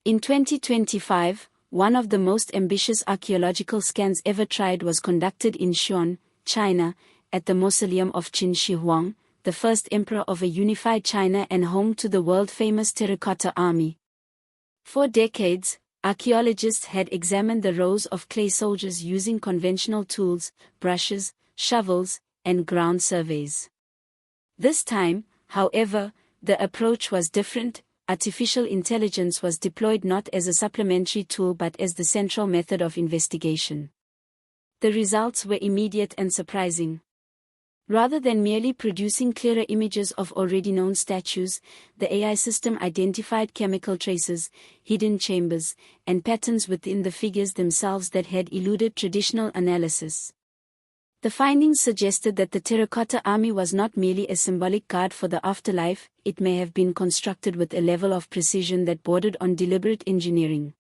In 2025, one of the most ambitious archaeological scans ever tried was conducted in Xi'an, China, at the mausoleum of Qin Shi Huang, the first emperor of a unified China and home to the world-famous Terracotta Army. For decades, archaeologists had examined the rows of clay soldiers using conventional tools, brushes, shovels, and ground surveys. This time, however, the approach was different. Artificial intelligence was deployed not as a supplementary tool but as the central method of investigation. The results were immediate and surprising. Rather than merely producing clearer images of already known statues, the AI system identified chemical traces, hidden chambers, and patterns within the figures themselves that had eluded traditional analysis. The findings suggested that the Terracotta Army was not merely a symbolic guard for the afterlife, it may have been constructed with a level of precision that bordered on deliberate engineering.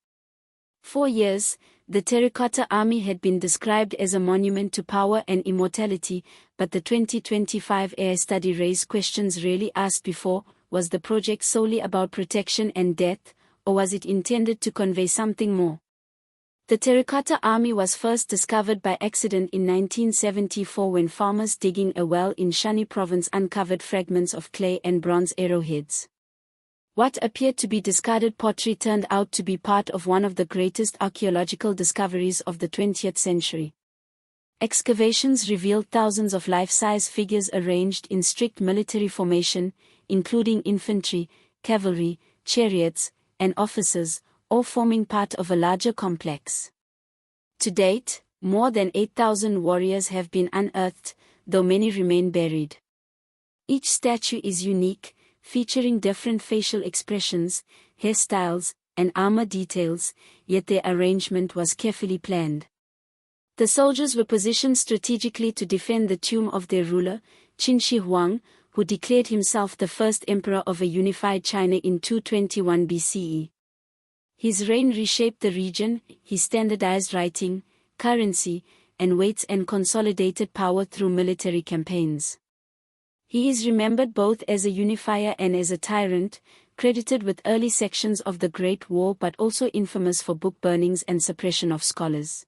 For years, the Terracotta Army had been described as a monument to power and immortality, but the 2025 AI study raised questions rarely asked before. Was the project solely about protection and death, or was it intended to convey something more? The Terracotta Army was first discovered by accident in 1974 when farmers digging a well in Shanxi province uncovered fragments of clay and bronze arrowheads. What appeared to be discarded pottery turned out to be part of one of the greatest archaeological discoveries of the 20th century. Excavations revealed thousands of life-size figures arranged in strict military formation, including infantry, cavalry, chariots, and officers, all forming part of a larger complex. To date, more than 8,000 warriors have been unearthed, though many remain buried. Each statue is unique, featuring different facial expressions, hairstyles, and armor details, yet their arrangement was carefully planned. The soldiers were positioned strategically to defend the tomb of their ruler, Qin Shi Huang, who declared himself the first emperor of a unified China in 221 BCE. His reign reshaped the region. He standardized writing, currency, and weights and consolidated power through military campaigns. He is remembered both as a unifier and as a tyrant, credited with early sections of the Great War but also infamous for book burnings and suppression of scholars.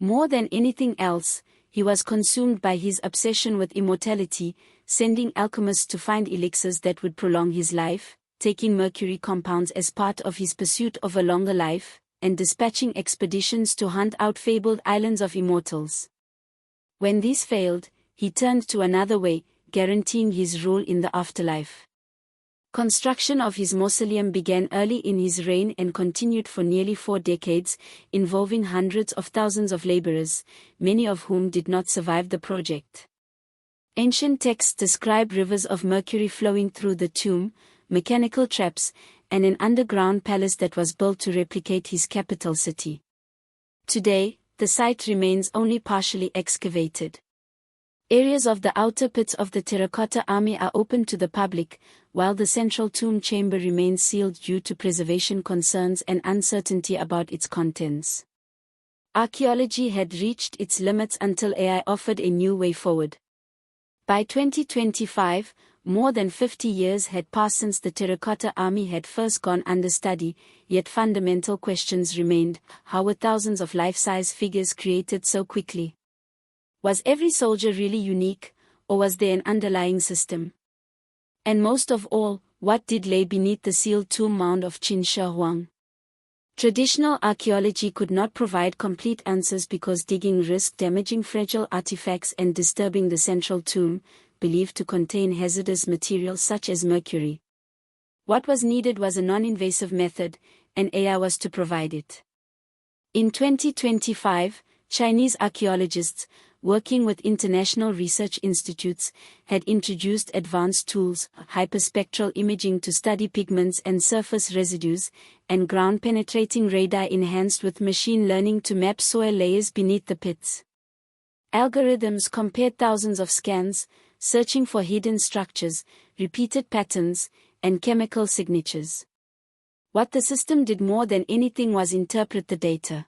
More than anything else, he was consumed by his obsession with immortality, sending alchemists to find elixirs that would prolong his life, taking mercury compounds as part of his pursuit of a longer life, and dispatching expeditions to hunt out fabled islands of immortals. When these failed, he turned to another way, guaranteeing his rule in the afterlife. Construction of his mausoleum began early in his reign and continued for nearly 4 decades, involving hundreds of thousands of laborers, many of whom did not survive the project. Ancient texts describe rivers of mercury flowing through the tomb, mechanical traps, and an underground palace that was built to replicate his capital city. Today, the site remains only partially excavated. Areas of the outer pits of the Terracotta Army are open to the public, while the central tomb chamber remains sealed due to preservation concerns and uncertainty about its contents. Archaeology had reached its limits until AI offered a new way forward. By 2025, more than 50 years had passed since the Terracotta Army had first gone under study, yet fundamental questions remained. How were thousands of life-size figures created so quickly? Was every soldier really unique, or was there an underlying system? And most of all, what did lay beneath the sealed tomb mound of Qin Shi Huang? Traditional archaeology could not provide complete answers because digging risked damaging fragile artifacts and disturbing the central tomb, believed to contain hazardous materials such as mercury. What was needed was a non-invasive method, and AI was to provide it. In 2025, Chinese archaeologists, working with international research institutes, had introduced advanced tools, hyperspectral imaging to study pigments and surface residues, and ground-penetrating radar enhanced with machine learning to map soil layers beneath the pits. Algorithms compared thousands of scans, searching for hidden structures, repeated patterns, and chemical signatures. What the system did more than anything was interpret the data.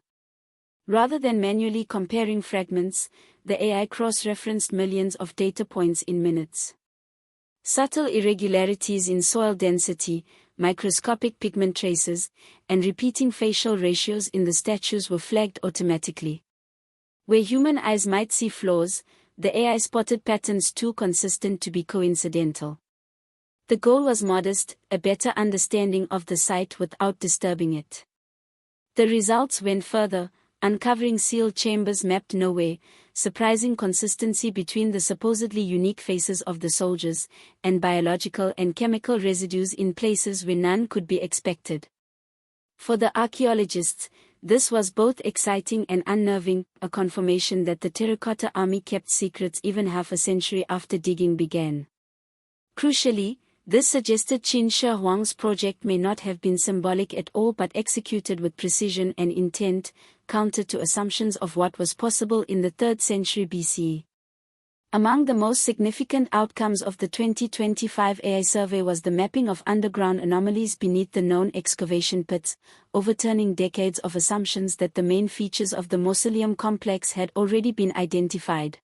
Rather than manually comparing fragments, the AI cross-referenced millions of data points in minutes. Subtle irregularities in soil density, microscopic pigment traces, and repeating facial ratios in the statues were flagged automatically. Where human eyes might see flaws, the AI spotted patterns too consistent to be coincidental. The goal was modest, a better understanding of the site without disturbing it. The results went further, uncovering sealed chambers mapped nowhere, surprising consistency between the supposedly unique faces of the soldiers, and biological and chemical residues in places where none could be expected. For the archaeologists, this was both exciting and unnerving, a confirmation that the Terracotta Army kept secrets even half a century after digging began. Crucially, this suggested Qin Shi Huang's project may not have been symbolic at all but executed with precision and intent, counter to assumptions of what was possible in the 3rd century BCE. Among the most significant outcomes of the 2025 AI survey was the mapping of underground anomalies beneath the known excavation pits, overturning decades of assumptions that the main features of the mausoleum complex had already been identified.